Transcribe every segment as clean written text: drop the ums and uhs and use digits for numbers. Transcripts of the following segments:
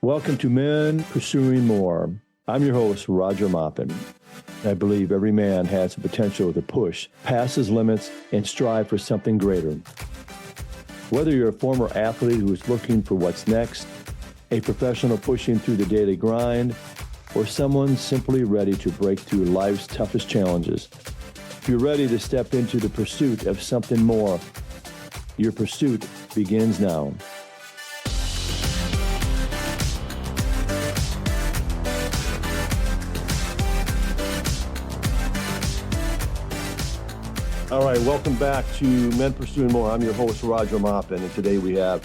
Welcome to Men Pursuing More. I'm your host, Roger Maupin. I believe every man has the potential to push past his limits and strive for something greater. Whether you're a former athlete who is looking for what's next, a professional pushing through the daily grind, or someone simply ready to break through life's toughest challenges, if you're ready to step into the pursuit of something more, your pursuit begins now. All right, welcome back to Men Pursuing More. I'm your host, Roger Maupin, and today we have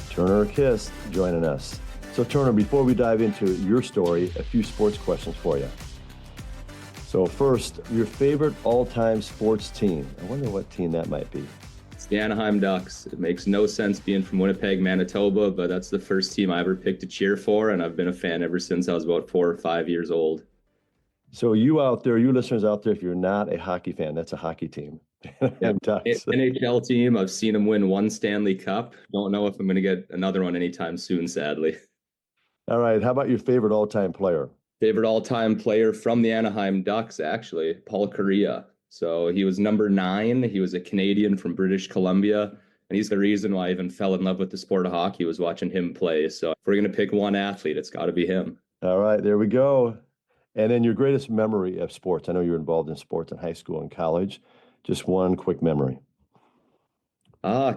Turnar Kist joining us. So Turnar, before we dive into your story, a few sports questions for you. So first, your favorite all-time sports team. I wonder what team that might be. It's the Anaheim Ducks. It makes no sense being from Winnipeg, Manitoba, but that's the first team I ever picked to cheer for, and I've been a fan ever since I was about 4 or 5 years old. So you out there, you listeners out there, if you're not a hockey fan, that's a hockey team. Yep. NHL team. I've seen them win one Stanley Cup. Don't know if I'm going to get another one anytime soon, sadly. All right. How about your favorite all-time player? Favorite all-time player from the Anaheim Ducks, actually, Paul Kariya. So he was number 9. He was a Canadian from British Columbia. And he's the reason why I even fell in love with the sport of hockey, was watching him play. So if we're going to pick one athlete, it's got to be him. All right. There we go. And then your greatest memory of sports. I know you were involved in sports in high school and college. Just one quick memory.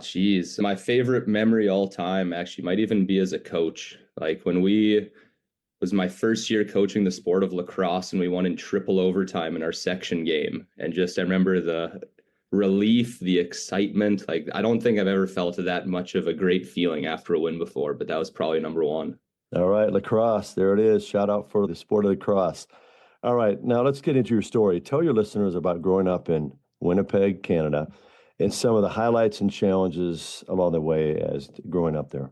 Geez. My favorite memory all time actually might even be as a coach. Like when was my first year coaching the sport of lacrosse, and we won in triple overtime in our section game. And just, I remember the relief, the excitement. Like, I don't think I've ever felt that much of a great feeling after a win before, but that was probably number one. All right, lacrosse. There it is. Shout out for the sport of lacrosse. All right, now let's get into your story. Tell your listeners about growing up in Winnipeg, Canada, and some of the highlights and challenges along the way as growing up there.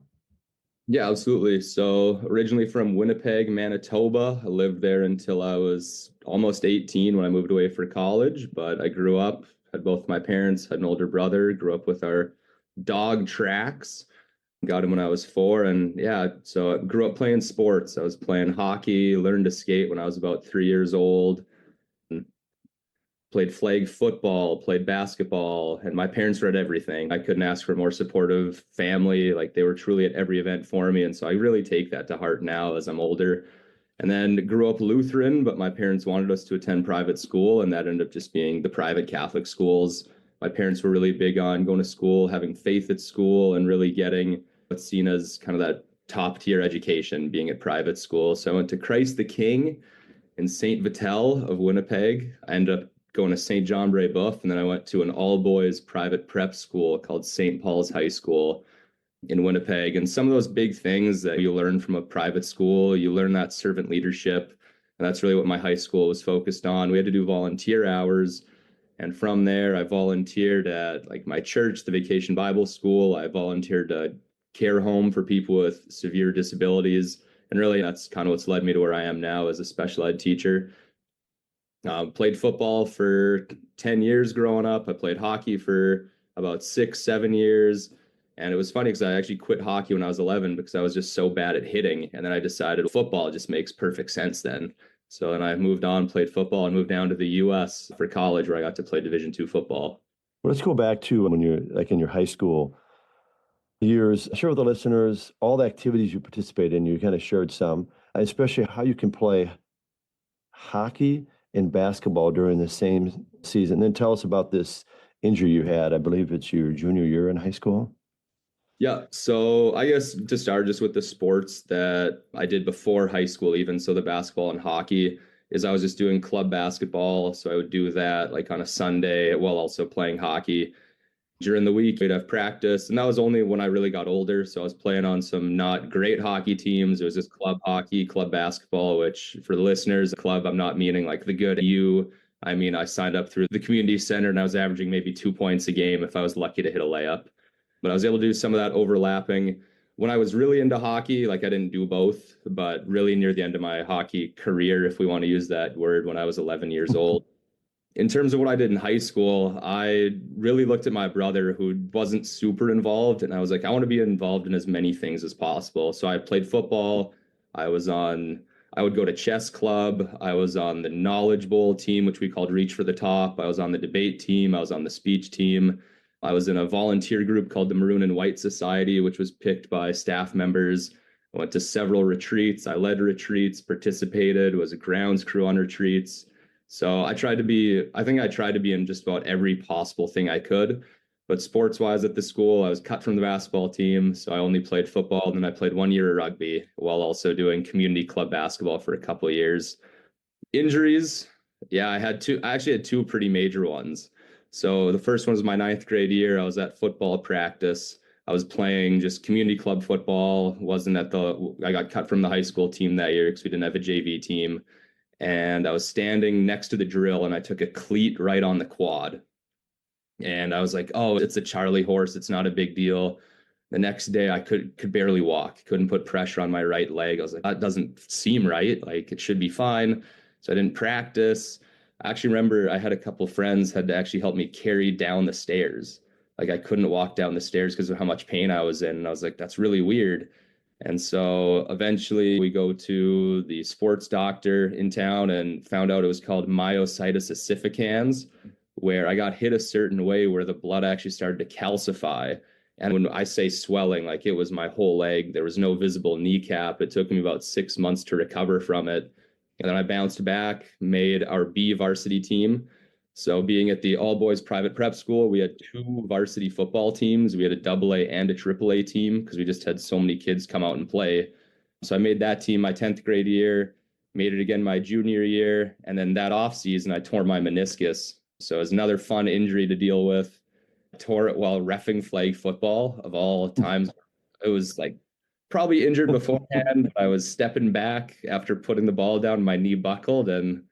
Yeah, absolutely. So originally from Winnipeg, Manitoba. I lived there until I was almost 18 when I moved away for college. But I grew up, had both my parents, had an older brother, grew up with our dog Tracks. Got him when I was 4. And yeah, so I grew up playing sports. I was playing hockey, learned to skate when I was about 3 years old. Played flag football, played basketball, and my parents were at everything. I couldn't ask for a more supportive family. Like, they were truly at every event for me. And so I really take that to heart now as I'm older. And then grew up Lutheran, but my parents wanted us to attend private school, and that ended up just being the private Catholic schools. My parents were really big on going to school, having faith at school, and really getting what's seen as kind of that top tier education being at private school. So I went to Christ the King in St. Vital of Winnipeg. I ended up going to St. John Brebeuf, and then I went to an all-boys private prep school called St. Paul's High School in Winnipeg. And some of those big things that you learn from a private school, you learn that servant leadership, and that's really what my high school was focused on. We had to do volunteer hours, and from there I volunteered at like my church, the Vacation Bible School. I volunteered at care home for people with severe disabilities, and really that's kind of what's led me to where I am now as a special ed teacher. Played football for 10 years growing up. I played hockey for about 6-7 years. And it was funny because I actually quit hockey when I was 11 because I was just so bad at hitting. And then I decided football just makes perfect sense then. So then I moved on, played football, and moved down to the U.S. for college, where I got to play Division II football. Well, let's go back to when you're like in your high school years. Share with the listeners all the activities you participate in. You kind of shared some, especially how you can play hockey and basketball during the same season. Then tell us about this injury you had. I believe it's your junior year in high school. Yeah. So I guess to start just with the sports that I did before high school, even so the basketball and hockey, is I was just doing club basketball. So I would do that like on a Sunday while also playing hockey. During the week, we'd have practice, and that was only when I really got older. So I was playing on some not great hockey teams. It was just club hockey, club basketball, which for the listeners, club, I'm not meaning like the good U. I mean, I signed up through the community center, and I was averaging maybe 2 points a game if I was lucky to hit a layup. But I was able to do some of that overlapping. When I was really into hockey, like I didn't do both, but really near the end of my hockey career, if we want to use that word, when I was 11 years old. In terms of what I did in high school, I really looked at my brother who wasn't super involved, and I was like, I want to be involved in as many things as possible. So I played football, I would go to chess club. I was on the Knowledge Bowl team, which we called Reach for the Top. I was on the debate team. I was on the speech team. I was in a volunteer group called the Maroon and White Society, which was picked by staff members. I went to several retreats. I led retreats, participated, was a grounds crew on retreats. So I tried to be in just about every possible thing I could. But sports wise at the school, I was cut from the basketball team. So I only played football. And then I played 1 year of rugby while also doing community club basketball for a couple of years. Injuries. Yeah, I actually had two pretty major ones. So the first one was my ninth grade year. I was at football practice. I was playing just community club football. I got cut from the high school team that year because we didn't have a JV team. And I was standing next to the drill and I took a cleat right on the quad. And I was like, oh, it's a Charlie horse. It's not a big deal. The next day I could barely walk, couldn't put pressure on my right leg. I was like, that doesn't seem right. Like it should be fine. So I didn't practice. I actually remember I had a couple friends had to actually help me carry down the stairs. Like I couldn't walk down the stairs because of how much pain I was in. And I was like, that's really weird. And so eventually we go to the sports doctor in town and found out it was called myositis ossificans, where I got hit a certain way where the blood actually started to calcify. And when I say swelling, like it was my whole leg, there was no visible kneecap. It took me about 6 months to recover from it. And then I bounced back, made our B varsity team. So being at the all boys private prep school, we had two varsity football teams. We had a AA and a AAA team because we just had so many kids come out and play. So I made that team my 10th grade year, made it again my junior year. And then that off season, I tore my meniscus. So it was another fun injury to deal with. I tore it while reffing flag football of all times. It was like probably injured beforehand. I was stepping back after putting the ball down, my knee buckled, and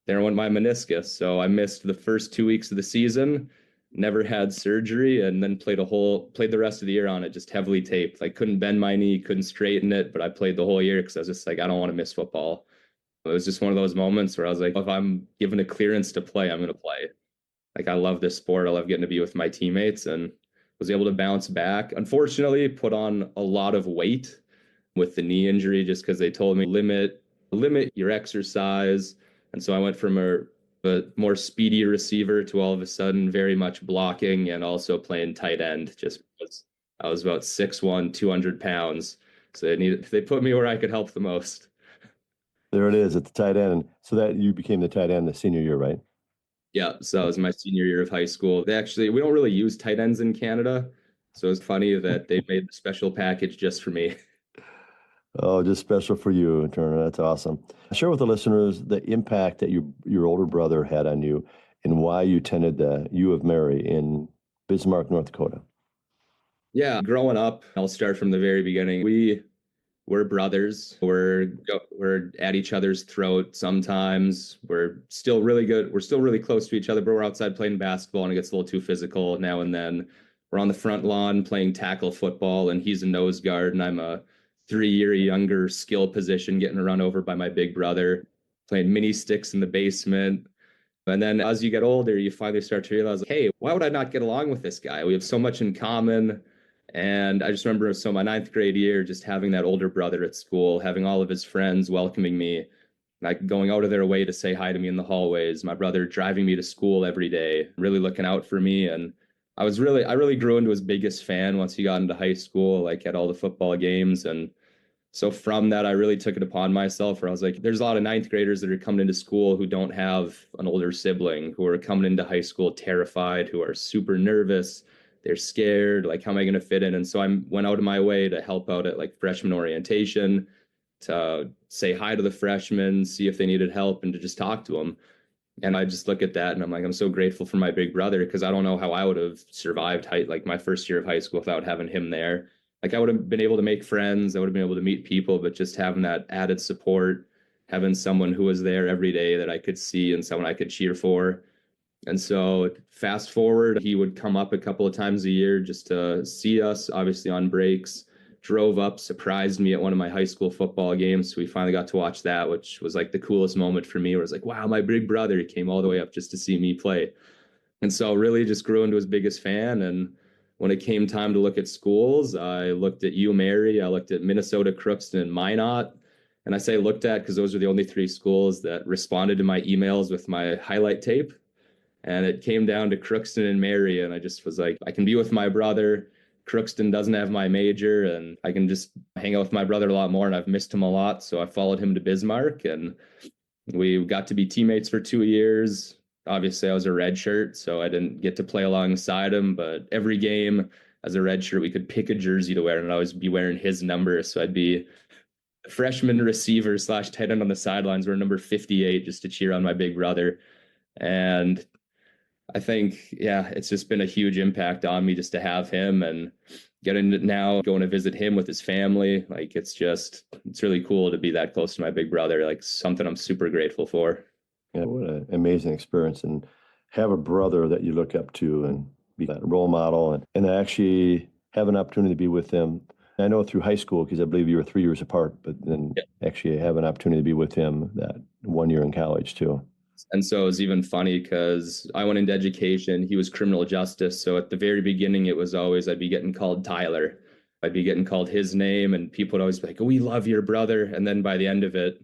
there went my meniscus. So I missed the first 2 weeks of the season, never had surgery, and then played the rest of the year on it, just heavily taped. Like couldn't bend my knee, couldn't straighten it, but I played the whole year because I was just like, I don't want to miss football. It was just one of those moments where I was like, if I'm given a clearance to play, I'm going to play. Like I love this sport. I love getting to be with my teammates and was able to bounce back. Unfortunately, put on a lot of weight with the knee injury just because they told me limit your exercise. And so I went from a more speedy receiver to all of a sudden very much blocking and also playing tight end just because I was about 6'1", 200 pounds. So they put me where I could help the most. There it is at the tight end. And so that you became the tight end the senior year, right? Yeah, so that was my senior year of high school. We don't really use tight ends in Canada. So it's funny that they made the special package just for me. Oh, just special for you, Turner. That's awesome. Share with the listeners the impact that your older brother had on you and why you attended the U of Mary in Bismarck, North Dakota. Yeah, growing up, I'll start from the very beginning. We're brothers. We're at each other's throat sometimes. We're still really good. We're still really close to each other, but we're outside playing basketball and it gets a little too physical now and then. We're on the front lawn playing tackle football and he's a nose guard and I'm a 3 year younger skill position getting run over by my big brother, playing mini sticks in the basement. And then as you get older, you finally start to realize, hey, why would I not get along with this guy? We have so much in common. And I just remember, so my ninth grade year, just having that older brother at school, having all of his friends welcoming me, like going out of their way to say hi to me in the hallways, my brother driving me to school every day, really looking out for me. And I really grew into his biggest fan once he got into high school, like at all the football games. And so from that, I really took it upon myself where I was like, there's a lot of ninth graders that are coming into school who don't have an older sibling, who are coming into high school terrified, who are super nervous. They're scared. Like, how am I going to fit in? And so I went out of my way to help out at like freshman orientation, to say hi to the freshmen, see if they needed help, and to just talk to them. And I just look at that and I'm like, I'm so grateful for my big brother because I don't know how I would have survived like my first year of high school without having him there. Like I would have been able to make friends, I would have been able to meet people, but just having that added support, having someone who was there every day that I could see and someone I could cheer for. And so fast forward, he would come up a couple of times a year just to see us, obviously on breaks, drove up, surprised me at one of my high school football games. So we finally got to watch that, which was like the coolest moment for me, where it's like, wow, my big brother came all the way up just to see me play. And so really just grew into his biggest fan. And when it came time to look at schools, I looked at U Mary, I looked at Minnesota, Crookston, and Minot. And I say looked at because those were the only three schools that responded to my emails with my highlight tape. And it came down to Crookston and Mary. And I just was like, I can be with my brother. Crookston doesn't have my major, and I can just hang out with my brother a lot more. And I've missed him a lot. So I followed him to Bismarck, and we got to be teammates for 2 years. Obviously, I was a red shirt, so I didn't get to play alongside him. But every game as a red shirt, we could pick a jersey to wear, and I'd always be wearing his number. So I'd be freshman receiver / tight end on the sidelines. We're number 58 just to cheer on my big brother. And I think, yeah, it's just been a huge impact on me just to have him, and getting to now going to visit him with his family. Like, it's really cool to be that close to my big brother. Like, something I'm super grateful for. Yeah, what an amazing experience, and have a brother that you look up to and be that role model, and actually have an opportunity to be with him. I know through high school, because I believe you were 3 years apart, but then actually have an opportunity to be with him that 1 year in college too. And so it was even funny because I went into education. He was criminal justice. So at the very beginning, it was always I'd be getting called Tyler. I'd be getting called his name, and people would always be like, "Oh, we love your brother." And then by the end of it,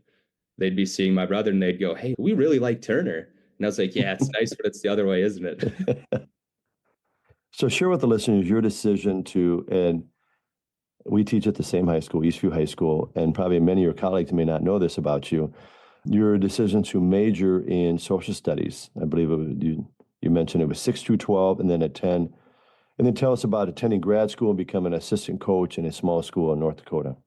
they'd be seeing my brother and they'd go, "Hey, we really like Turner." And I was like, "Yeah, it's nice, but it's the other way, isn't it?" So share with the listeners your decision to, and we teach at the same high school, Eastview High School, and probably many of your colleagues may not know this about you. Your decision to major in social studies. I believe you mentioned it was 6 through 12 and then at 10. And then tell us about attending grad school and becoming an assistant coach in a small school in North Dakota.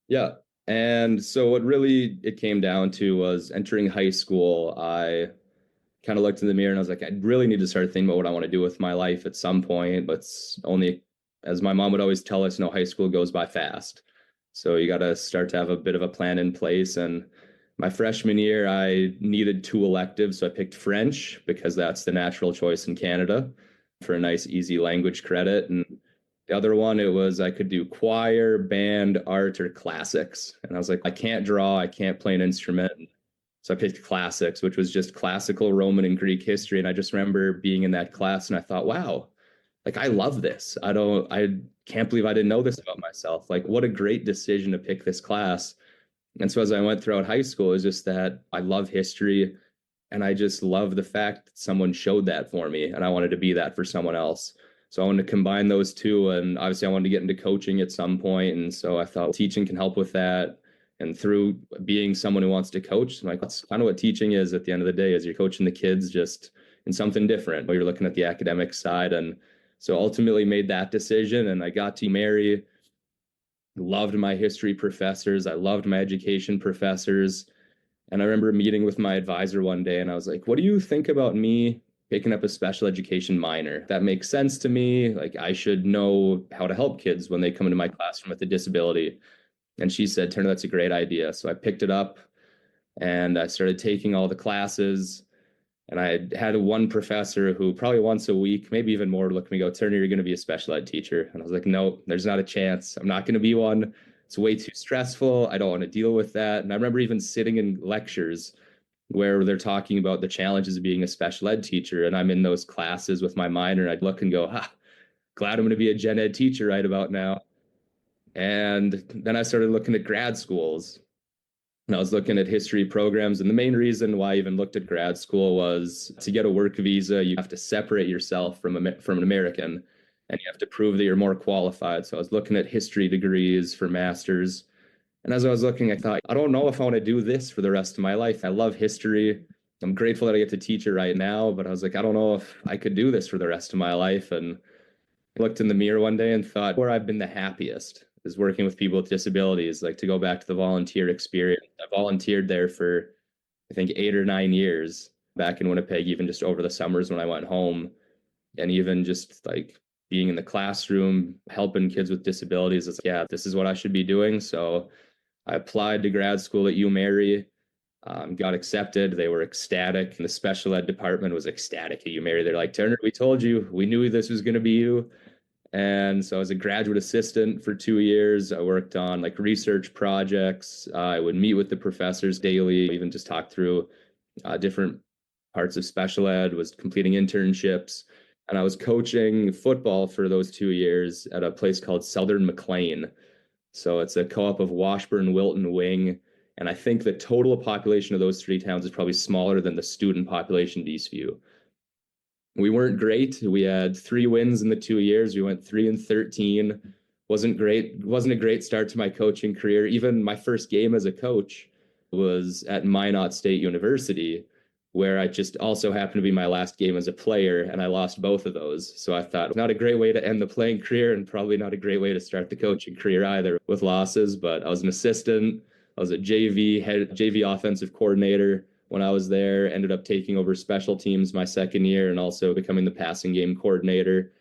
Yeah. And so what really it came down to was entering high school. I kind of looked in the mirror and I was like, I really need to start thinking about what I want to do with my life at some point. But it's only, as my mom would always tell us, high school goes by fast. So you got to start to have a bit of a plan in place. And my freshman year, I needed 2 electives. So I picked French because that's the natural choice in Canada for a nice, easy language credit. And the other one, it was I could do choir, band, art, or classics. And I was like, I can't draw, I can't play an instrument. So I picked classics, which was just classical Roman and Greek history. And I just remember being in that class and I thought, wow, like, I love this. I can't believe I didn't know this about myself. Like, what a great decision to pick this class. And so as I went throughout high school, it was just that I love history, and I just love the fact that someone showed that for me, and I wanted to be that for someone else. So I wanted to combine those two, and obviously I wanted to get into coaching at some point. And so I thought teaching can help with that. And through being someone who wants to coach, like, that's kind of what teaching is at the end of the day, is you're coaching the kids just in something different. You're looking at the academic side. And so ultimately made that decision, and I got to marry. Loved my history professors. I loved my education professors. And I remember meeting with my advisor one day, and I was like, what do you think about me picking up a special education minor? That makes sense to me. Like, I should know how to help kids when they come into my classroom with a disability. And she said, Turner, that's a great idea. So I picked it up and I started taking all the classes. And I had one professor who probably once a week, maybe even more, looked at me and go, Turner, you're going to be a special ed teacher. And I was like, no, there's not a chance. I'm not going to be one. It's way too stressful. I don't want to deal with that. And I remember even sitting in lectures where they're talking about the challenges of being a special ed teacher. And I'm in those classes with my minor, and I'd look and go, glad I'm going to be a gen ed teacher right about now. And then I started looking at grad schools. And I was looking at history programs, and the main reason why I even looked at grad school was to get a work visa, you have to separate yourself from an American, and you have to prove that you're more qualified. So I was looking at history degrees for masters. And as I was looking, I thought, I don't know if I want to do this for the rest of my life. I love history. I'm grateful that I get to teach it right now, but I was like, I don't know if I could do this for the rest of my life. And I looked in the mirror one day and thought, where I've been the happiest is working with people with disabilities. Like, to go back to the volunteer experience, I volunteered there for, I think, 8 or 9 years back in Winnipeg, even just over the summers when I went home. And even just like being in the classroom, helping kids with disabilities, it's like, yeah, this is what I should be doing. So I applied to grad school at UMary, got accepted. They were ecstatic. And the special ed department was ecstatic at UMary. They're like, Turner, we told you, we knew this was going to be you. And so I was a graduate assistant for 2 years. I worked on like research projects. I would meet with the professors daily, even just talk through different parts of special ed, was completing internships. And I was coaching football for those 2 years at a place called Southern McLean. So it's a co-op of Washburn, Wilton, Wing. And I think the total population of those three towns is probably smaller than the student population of Eastview. We weren't great. We had 3 wins in the 2 years. We went 3-13. Wasn't great. Wasn't a great start to my coaching career. Even my first game as a coach was at Minot State University, where I just also happened to be my last game as a player, and I lost both of those. So I thought, not a great way to end the playing career, and probably not a great way to start the coaching career either with losses. But I was an assistant. I was a JV offensive coordinator when I was there, ended up taking over special teams my second year and also becoming the passing game coordinator.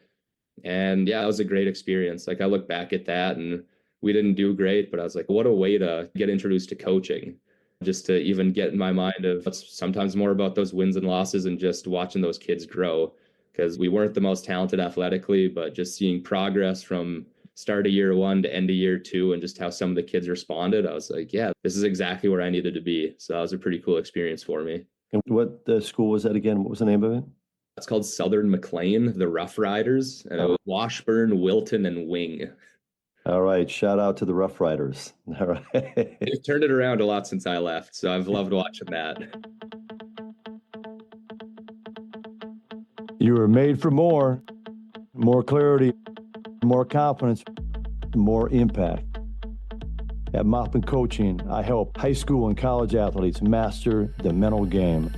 And yeah, it was a great experience. Like I look back at that and we didn't do great, but I was like, what a way to get introduced to coaching, just to even get in my mind of sometimes more about those wins and losses and just watching those kids grow. Because we weren't the most talented athletically, but just seeing progress from start of year 1 to end of year 2 and just how some of the kids responded, I was like, yeah, this is exactly where I needed to be. So that was a pretty cool experience for me. And what school was that again? What was the name of it? It's called Southern McLean, the Rough Riders, and it was Washburn, Wilton, and Wing. All right. Shout out to the Rough Riders. All right. They've turned it around a lot since I left, so I've loved watching that. You were made for more clarity, more confidence, more impact. At Maupin Coaching, I help high school and college athletes master the mental game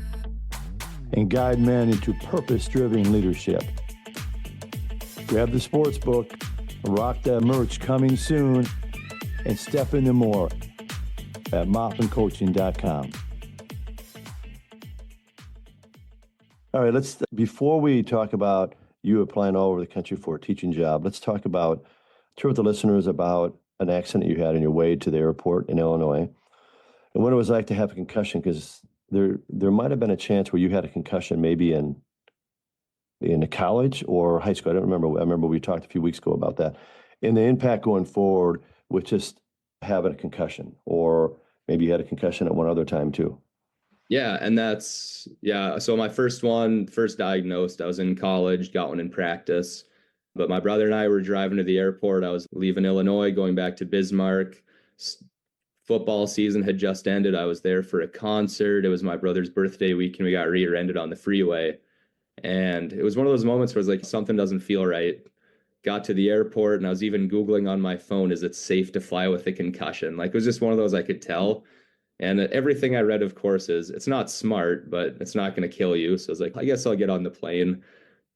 and guide men into purpose-driven leadership. Grab the sports book, rock that merch coming soon, and step into more at maupincoaching.com. All right, before we talk about you applying all over the country for a teaching job, let's talk about, share with the listeners about an accident you had on your way to the airport in Illinois and what it was like to have a concussion, because there might have been a chance where you had a concussion maybe in a college or high school. I don't remember. I remember we talked a few weeks ago about that. And the impact going forward with just having a concussion, or maybe you had a concussion at one other time too. Yeah, and so my first diagnosed, I was in college, got one in practice. But my brother and I were driving to the airport. I was leaving Illinois, going back to Bismarck. Football season had just ended. I was there for a concert. It was my brother's birthday week, and we got rear-ended on the freeway. And it was one of those moments where it's like, something doesn't feel right. Got to the airport, and I was even Googling on my phone, is it safe to fly with a concussion? Like, it was just one of those I could tell. And everything I read, of course, is it's not smart, but it's not going to kill you. So I was like, I guess I'll get on the plane.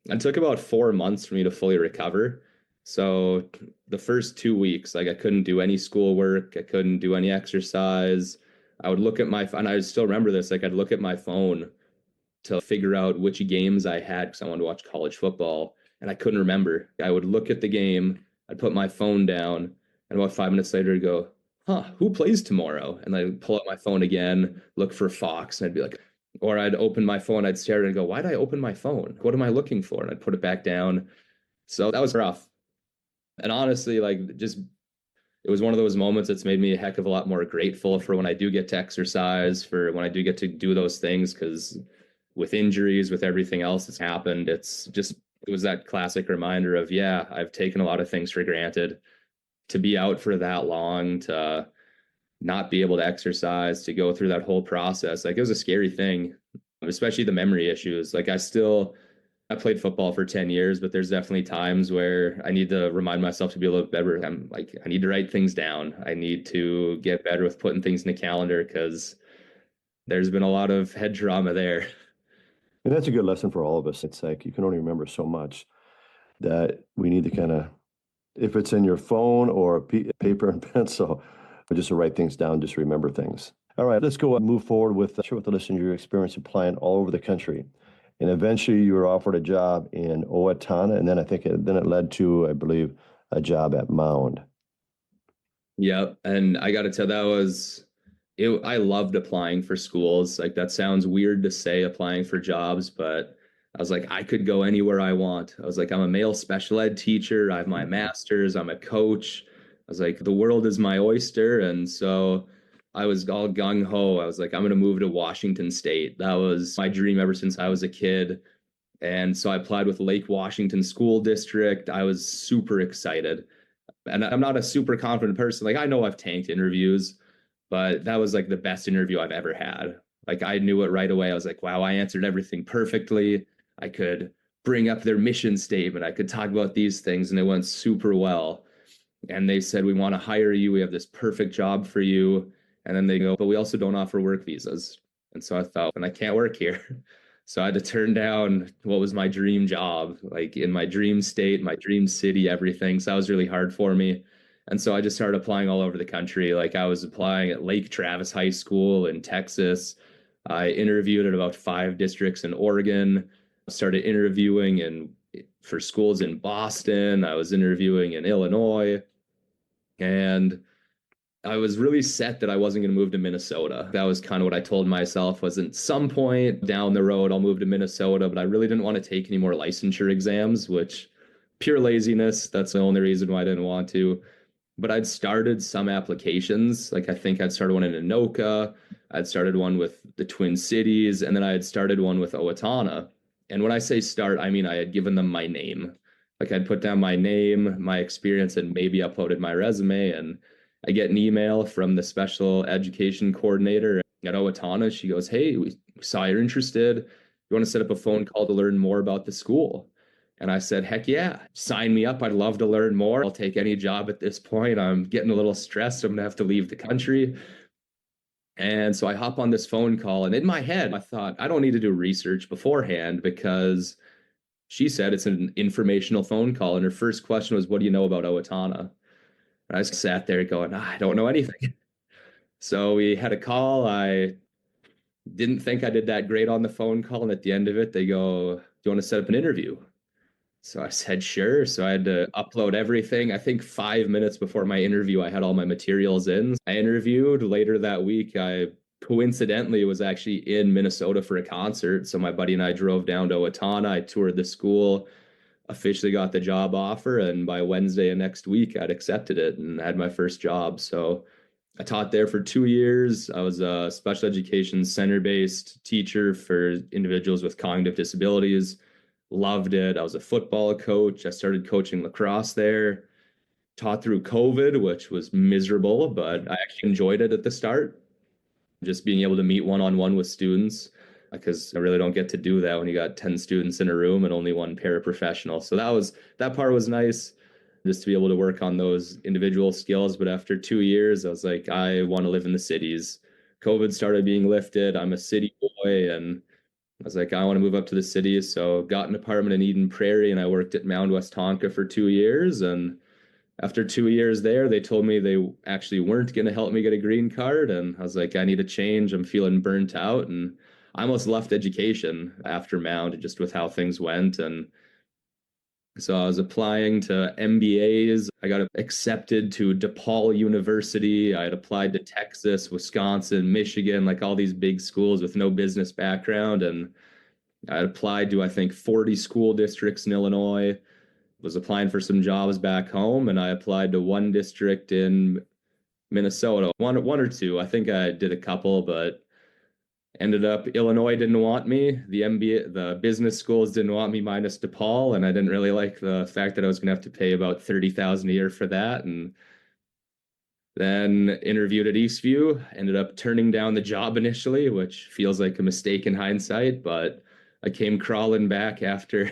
It took about 4 months for me to fully recover. So the first 2 weeks, like I couldn't do any schoolwork. I couldn't do any exercise. I would look at and I still remember this, like I'd look at my phone to figure out which games I had because I wanted to watch college football, and I couldn't remember. I would look at the game, I'd put my phone down, and about 5 minutes later I'd go, who plays tomorrow? And I'd pull up my phone again, look for Fox, and I'd be like, or I'd open my phone, I'd stare and go, why did I open my phone? What am I looking for? And I'd put it back down. So that was rough. And honestly, it was one of those moments that's made me a heck of a lot more grateful for when I do get to exercise, for when I do get to do those things, because with injuries, with everything else that's happened, it was that classic reminder of, yeah, I've taken a lot of things for granted. To be out for that long, to not be able to exercise, to go through that whole process, like it was a scary thing, especially the memory issues. Like I played football for 10 years, but there's definitely times where I need to remind myself to be a little better. I'm like, I need to write things down. I need to get better with putting things in the calendar, because there's been a lot of head trauma there. And that's a good lesson for all of us. It's like you can only remember so much, that we need to kind of, if it's in your phone or paper and pencil, just to write things down, just remember things. All right, let's go and move forward with share with the listener your experience applying all over the country. And eventually you were offered a job in Owatonna, and then it led to, I believe, a job at Mound. Yep. And I got to tell, I loved applying for schools. Like, that sounds weird to say, applying for jobs, but I was like, I could go anywhere I want. I was like, I'm a male special ed teacher. I have my master's. I'm a coach. I was like, the world is my oyster. And so I was all gung ho. I was like, I'm going to move to Washington State. That was my dream ever since I was a kid. And so I applied with Lake Washington School District. I was super excited. And I'm not a super confident person. Like, I know I've tanked interviews, but that was like the best interview I've ever had. Like I knew it right away. I was like, wow, I answered everything perfectly. I could bring up their mission statement. I could talk about these things, and it went super well. And they said, we want to hire you. We have this perfect job for you. And then they go, but we also don't offer work visas. And so I thought, and I can't work here. So I had to turn down what was my dream job, like in my dream state, my dream city, everything. So that was really hard for me. And so I just started applying all over the country. Like I was applying at Lake Travis High School in Texas. I interviewed at about 5 districts in Oregon. Started interviewing for schools in Boston. I was interviewing in Illinois. And I was really set that I wasn't going to move to Minnesota. That was kind of what I told myself, was at some point down the road, I'll move to Minnesota, but I really didn't want to take any more licensure exams, which pure laziness. That's the only reason why I didn't want to. But I'd started some applications. Like I think I'd started one in Anoka. I'd started one with the Twin Cities, and then I had started one with Owatonna. And when I say start, I mean I had given them my name. Like I'd put down my name, my experience, and maybe uploaded my resume. And I get an email from the special education coordinator at Owatonna. She goes, hey, we saw you're interested. You want to set up a phone call to learn more about the school? And I said, heck yeah, sign me up. I'd love to learn more. I'll take any job at this point. I'm getting a little stressed. I'm going to have to leave the country. And so I hop on this phone call. And in my head, I thought, I don't need to do research beforehand because she said it's an informational phone call. And her first question was, what do you know about Owatonna? And I sat there going, I don't know anything. So we had a call. I didn't think I did that great on the phone call. And at the end of it, they go, do you want to set up an interview? So I said, sure. So I had to upload everything. I think 5 minutes before my interview, I had all my materials in. I interviewed later that week. I coincidentally was actually in Minnesota for a concert. So my buddy and I drove down to Owatonna. I toured the school, officially got the job offer. And by Wednesday of next week, I'd accepted it and had my first job. So I taught there for 2 years. I was a special education center-based teacher for individuals with cognitive disabilities. Loved it. I was a football coach. I started coaching lacrosse there. Taught through COVID, which was miserable, but I actually enjoyed it at the start. Just being able to meet one-on-one with students, because I really don't get to do that when you got 10 students in a room and only one paraprofessional. So that part was nice, just to be able to work on those individual skills. But after 2 years, I was like, I want to live in the cities. COVID started being lifted. I'm a city boy, and I was like, I want to move up to the city. So got an apartment in Eden Prairie, and I worked at Mound West Tonka for 2 years. And after 2 years there, they told me they actually weren't going to help me get a green card. And I was like, I need a change. I'm feeling burnt out. And I almost left education after Mound just with how things went. And so I was applying to MBAs. I got accepted to DePaul University. I had applied to Texas, Wisconsin, Michigan, like all these big schools with no business background. And I had applied to, I think, 40 school districts in Illinois, was applying for some jobs back home. And I applied to one district in Minnesota, one or two. I think I did a couple, but ended up Illinois didn't want me. The MBA, the business schools didn't want me, minus DePaul, and I didn't really like the fact that I was going to have to pay about $30,000 a year for that. And then interviewed at Eastview, ended up turning down the job initially, which feels like a mistake in hindsight, but I came crawling back after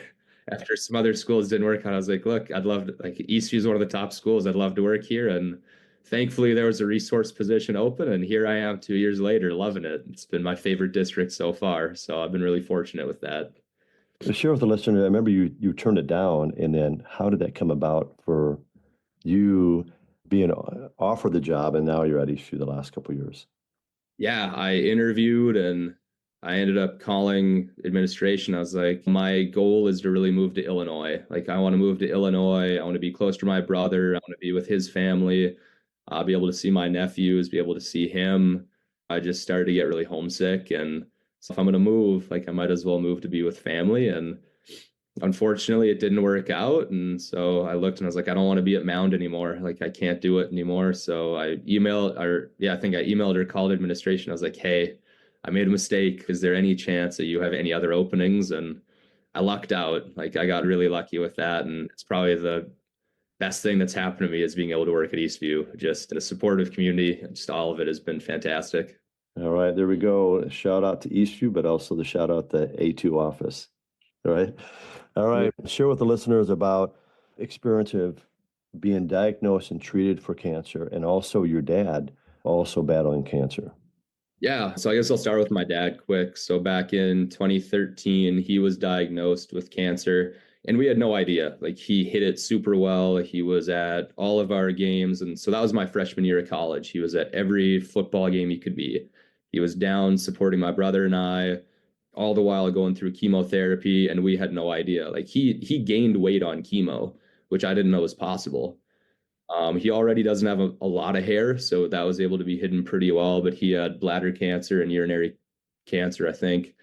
some other schools didn't work out. I was like, look, I'd love to, like, Eastview is one of the top schools. I'd love to work here. And thankfully there was a resource position open, and here I am 2 years later, loving it. It's been my favorite district so far. So I've been really fortunate with that. So share with the listener, I remember you turned it down, and then how did that come about for you being offered the job, and now you're at Eastview the last couple of years? Yeah, I interviewed and I ended up calling administration. I was like, my goal is to really move to Illinois. Like, I want to move to Illinois. I want to be close to my brother. I want to be with his family. I'll be able to see my nephews, be able to see him. I just started to get really homesick. And so if I'm going to move, like, I might as well move to be with family. And unfortunately, it didn't work out. And so I looked and I was like, I don't want to be at Mound anymore. Like, I can't do it anymore. So I think I emailed or called administration. I was like, hey, I made a mistake. Is there any chance that you have any other openings? And I lucked out. Like, I got really lucky with that. And it's probably the best thing that's happened to me is being able to work at Eastview. Just the supportive community, just all of it has been fantastic. All right, there we go. Shout out to Eastview, but also the shout out to A2 office. All right. All right. Share with the listeners about experience of being diagnosed and treated for cancer, and also your dad also battling cancer. Yeah, so I guess I'll start with my dad quick. So back in 2013, he was diagnosed with cancer, and we had no idea. Like, he hit it super well. He was at all of our games, and so that was my freshman year of college. He was at every football game he could be. He was down supporting my brother and I, all the while going through chemotherapy, and we had no idea. Like, he gained weight on chemo, which I didn't know was possible. He already doesn't have a lot of hair, so that was able to be hidden pretty well, but he had bladder cancer and urinary cancer, I think.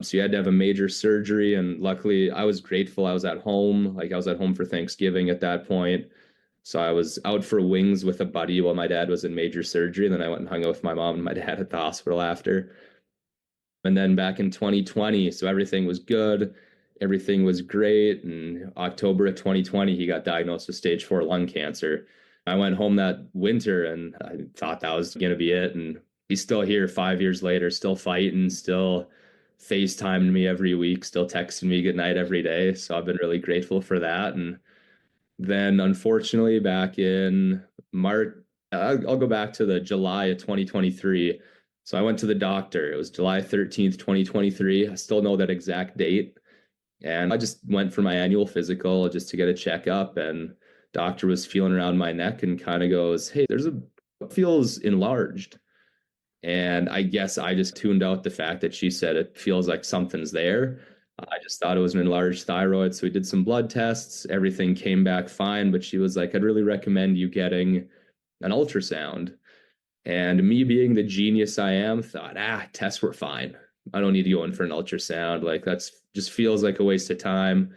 So he had to have a major surgery, and luckily I was grateful I was at home. Like, I was at home for Thanksgiving at that point. So I was out for wings with a buddy while my dad was in major surgery, and then I went and hung out with my mom and my dad at the hospital after. And then back in 2020, so everything was good. Everything was great. In October of 2020, he got diagnosed with stage 4 lung cancer. I went home that winter and I thought that was going to be it. And he's still here 5 years later, still fighting, still FaceTiming me every week, still texting me goodnight every day. So I've been really grateful for that. And then unfortunately, back in March, I'll go back to the July of 2023. So I went to the doctor. It was July 13th, 2023. I still know that exact date. And I just went for my annual physical just to get a checkup. And doctor was feeling around my neck and kind of goes, "Hey, feels enlarged." And I guess I just tuned out the fact that she said it feels like something's there. I just thought it was an enlarged thyroid. So we did some blood tests. Everything came back fine. But she was like, "I'd really recommend you getting an ultrasound." And me being the genius I am, thought, tests were fine. I don't need to go in for an ultrasound. Like, that's just feels like a waste of time.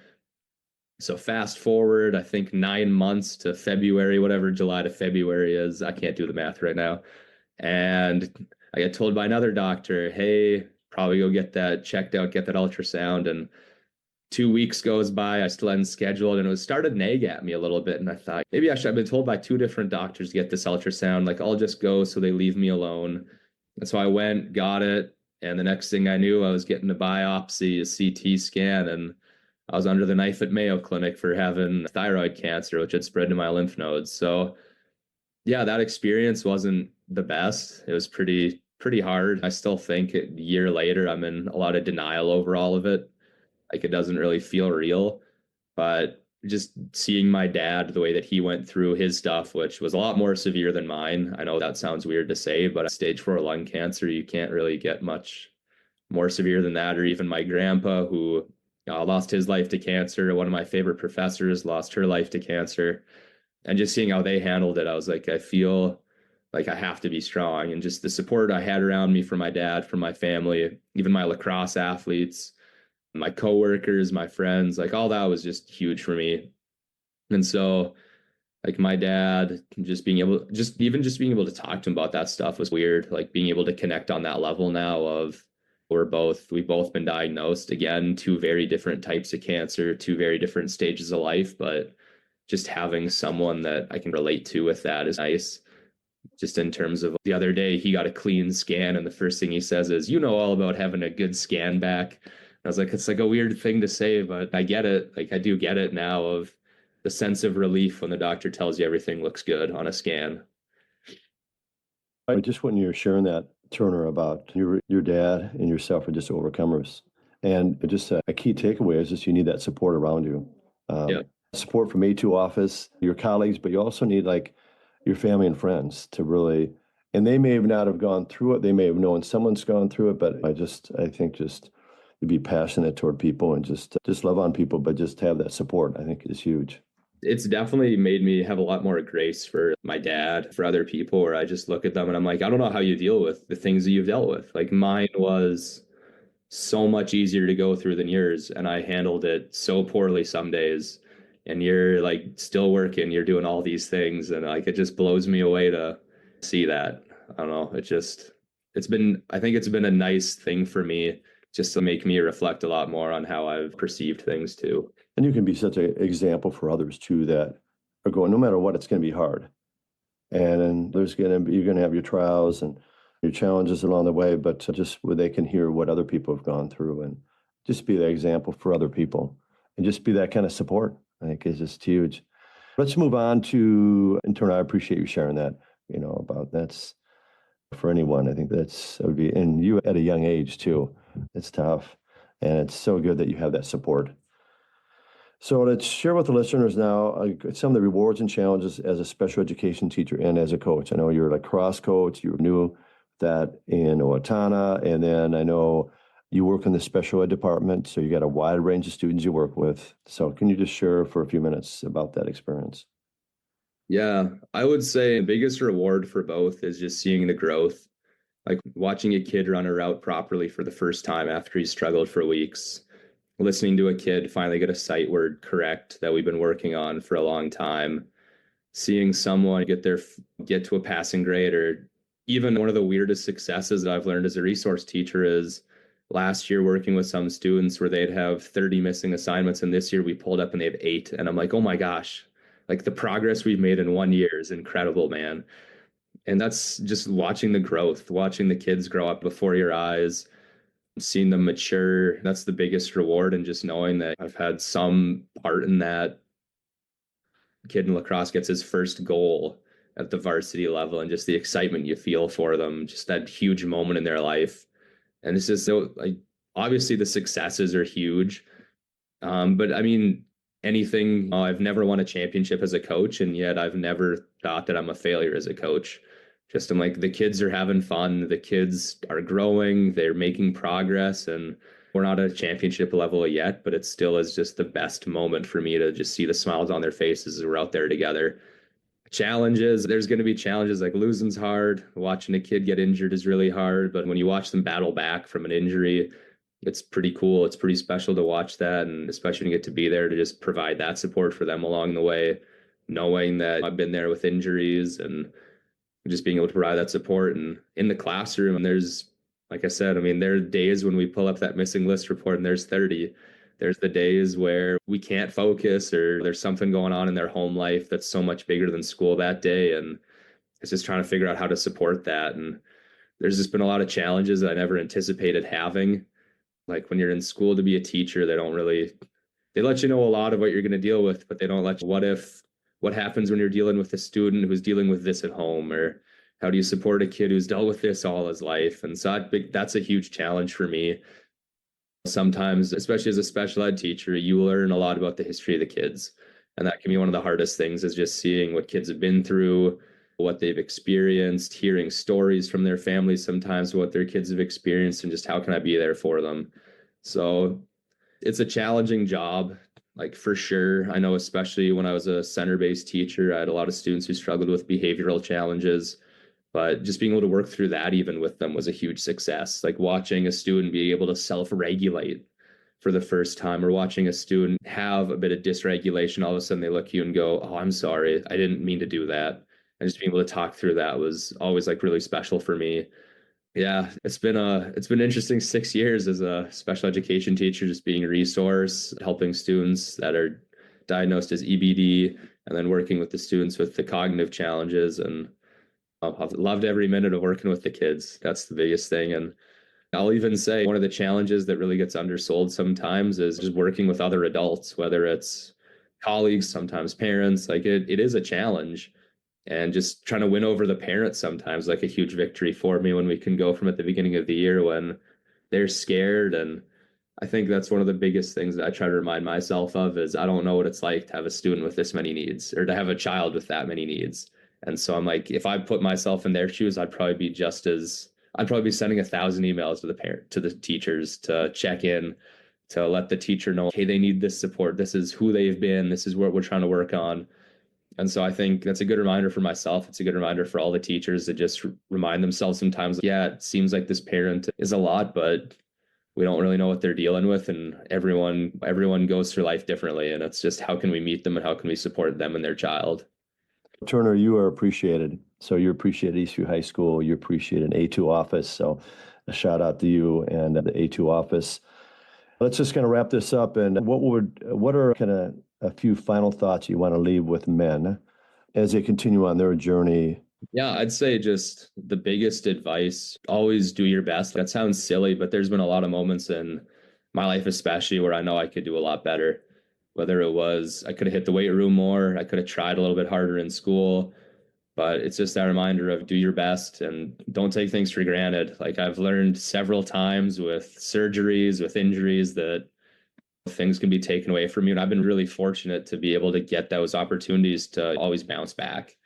So fast forward, I think 9 months to February, whatever July to February is. I can't do the math right now. And I get told by another doctor, "Hey, probably go get that checked out, get that ultrasound." And 2 weeks goes by, I still hadn't scheduled, and it was started to nag at me a little bit. And I thought, maybe I've been told by two different doctors to get this ultrasound. Like, I'll just go so they leave me alone. And so I went, got it. And the next thing I knew, I was getting a biopsy, a CT scan, and I was under the knife at Mayo Clinic for having thyroid cancer, which had spread to my lymph nodes. So yeah, that experience wasn't the best. It was pretty hard. I still think a year later, I'm in a lot of denial over all of it. Like, it doesn't really feel real. But just seeing my dad, the way that he went through his stuff, which was a lot more severe than mine. I know that sounds weird to say, but stage 4 lung cancer, you can't really get much more severe than that. Or even my grandpa, who lost his life to cancer. One of my favorite professors lost her life to cancer. And just seeing how they handled it, I was like, I feel like I have to be strong. And just the support I had around me from my dad, from my family, even my lacrosse athletes, my coworkers, my friends, like, all that was just huge for me. And so, like, my dad just being able to talk to him about that stuff was weird. Like, being able to connect on that level now of we've both been diagnosed, again, two very different types of cancer, two very different stages of life, but just having someone that I can relate to with that is nice. Just in terms of the other day, he got a clean scan, and the first thing he says is, all about having a good scan back." I was like, it's like a weird thing to say, but I get it. Like, I do get it now, of the sense of relief when the doctor tells you everything looks good on a scan. Just when you're sharing that, Turner, about your dad and yourself are just overcomers. And just a key takeaway is just you need that support around you. Yeah. Support from A2 office, your colleagues, but you also need, like, your family and friends to really, and they may not have gone through it. They may have known someone's gone through it, but I think just to be passionate toward people and just love on people, but just have that support, I think, is huge. It's definitely made me have a lot more grace for my dad, for other people, where I just look at them and I'm like, I don't know how you deal with the things that you've dealt with. Like, mine was so much easier to go through than yours, and I handled it so poorly some days. And you're like still working, you're doing all these things, and like, it just blows me away to see that. I don't know. I think it's been a nice thing for me, just to make me reflect a lot more on how I've perceived things too. And you can be such an example for others too, that are going, no matter what, it's going to be hard. And then you're going to have your trials and your challenges along the way, but just where they can hear what other people have gone through and just be that example for other people and just be that kind of support, I think is just huge. Let's move on to, in turn, I appreciate you sharing that, about that's for anyone. I think that would be, and you at a young age too. It's tough. And it's so good that you have that support. So let's share with the listeners now some of the rewards and challenges as a special education teacher and as a coach. I know you're a lacrosse coach. You knew that in Owatonna, and then I know you work in the special ed department, so you got a wide range of students you work with. So can you just share for a few minutes about that experience? Yeah, I would say the biggest reward for both is just seeing the growth, like watching a kid run a route properly for the first time after he struggled for weeks, listening to a kid finally get a sight word correct that we've been working on for a long time, seeing someone get to a passing grade, or even one of the weirdest successes that I've learned as a resource teacher is last year working with some students where they'd have 30 missing assignments, and this year we pulled up and they have 8, and I'm like, oh my gosh, like the progress we've made in 1 year is incredible, man. And that's just watching the growth, watching the kids grow up before your eyes, seeing them mature. That's the biggest reward. And just knowing that I've had some part in that. Kid in lacrosse gets his first goal at the varsity level, and just the excitement you feel for them, just that huge moment in their life. And it's just so, like, obviously the successes are huge. But I mean, I've never won a championship as a coach, and yet I've never thought that I'm a failure as a coach. Just I'm like, the kids are having fun, the kids are growing, they're making progress, and we're not at a championship level yet, but it still is just the best moment for me to just see the smiles on their faces as we're out there together. Challenges, there's going to be challenges, like losing's hard. Watching a kid get injured is really hard, but when you watch them battle back from an injury, it's pretty cool. It's pretty special to watch that, and especially when you get to be there to just provide that support for them along the way, knowing that I've been there with injuries and just being able to provide that support. And in the classroom, and there's, like I said, I mean, there are days when we pull up that missing list report and there's 30. There's the days where we can't focus, or there's something going on in their home life that's so much bigger than school that day. And it's just trying to figure out how to support that. And there's just been a lot of challenges that I never anticipated having. Like when you're in school to be a teacher, they let you know a lot of what you're going to deal with, but they don't let you, what happens when you're dealing with a student who's dealing with this at home, or how do you support a kid who's dealt with this all his life? And so that's a huge challenge for me. Sometimes, especially as a special ed teacher, you learn a lot about the history of the kids. And that can be one of the hardest things, is just seeing what kids have been through, what they've experienced, hearing stories from their families sometimes, what their kids have experienced, and just how can I be there for them. So it's a challenging job, like for sure. I know, especially when I was a center-based teacher, I had a lot of students who struggled with behavioral challenges. But just being able to work through that even with them was a huge success. Like watching a student be able to self-regulate for the first time, or watching a student have a bit of dysregulation, all of a sudden they look at you and go, oh, I'm sorry, I didn't mean to do that. And just being able to talk through that was always like really special for me. Yeah, it's been an interesting 6 years as a special education teacher, just being a resource, helping students that are diagnosed as EBD, and then working with the students with the cognitive challenges. And I've loved every minute of working with the kids. That's the biggest thing. And I'll even say one of the challenges that really gets undersold sometimes is just working with other adults, whether it's colleagues, sometimes parents. Like it is a challenge. And just trying to win over the parents sometimes, like a huge victory for me, when we can go from at the beginning of the year when they're scared. And I think that's one of the biggest things that I try to remind myself of, is I don't know what it's like to have a student with this many needs, or to have a child with that many needs. And so I'm like, if I put myself in their shoes, I'd probably be sending 1,000 emails to the teachers to check in, to let the teacher know, hey, they need this support. This is who they've been. This is what we're trying to work on. And so I think that's a good reminder for myself. It's a good reminder for all the teachers to just remind themselves sometimes, yeah, it seems like this parent is a lot, but we don't really know what they're dealing with. And everyone goes through life differently. And it's just, how can we meet them and how can we support them and their child? Turnar, you are appreciated. So you appreciate Eastview High School. You appreciate an A2 office. So a shout out to you and the A2 office. Let's just kind of wrap this up. And what are kind of a few final thoughts you want to leave with men as they continue on their journey? Yeah, I'd say just the biggest advice, always do your best. That sounds silly, but there's been a lot of moments in my life, especially where I know I could do a lot better. Whether it was I could have hit the weight room more, I could have tried a little bit harder in school, but it's just that reminder of do your best and don't take things for granted. Like I've learned several times with surgeries, with injuries, that things can be taken away from you. And I've been really fortunate to be able to get those opportunities to always bounce back.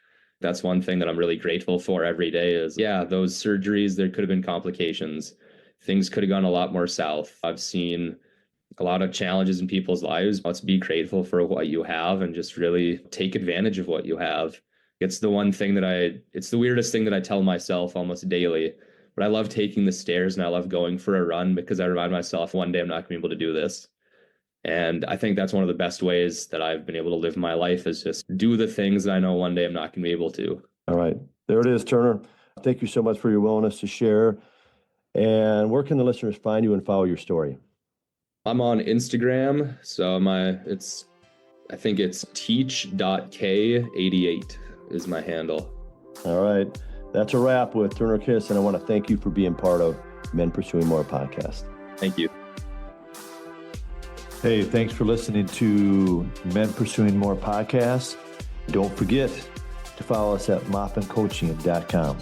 That's one thing that I'm really grateful for every day is, yeah, those surgeries, there could have been complications. Things could have gone a lot more south. I've seen a lot of challenges in people's lives. Let's be grateful for what you have and just really take advantage of what you have. It's the one thing it's the weirdest thing that I tell myself almost daily, but I love taking the stairs and I love going for a run because I remind myself one day I'm not going to be able to do this. And I think that's one of the best ways that I've been able to live my life is just do the things that I know one day I'm not going to be able to. All right. There it is, Turnar. Thank you so much for your willingness to share. And where can the listeners find you and follow your story? I'm on Instagram. So I think it's teach.k88 is my handle. All right. That's a wrap with Turnar Kist. And I want to thank you for being part of Men Pursuing More podcast. Thank you. Hey, thanks for listening to Men Pursuing More podcast. Don't forget to follow us at moppincoaching.com.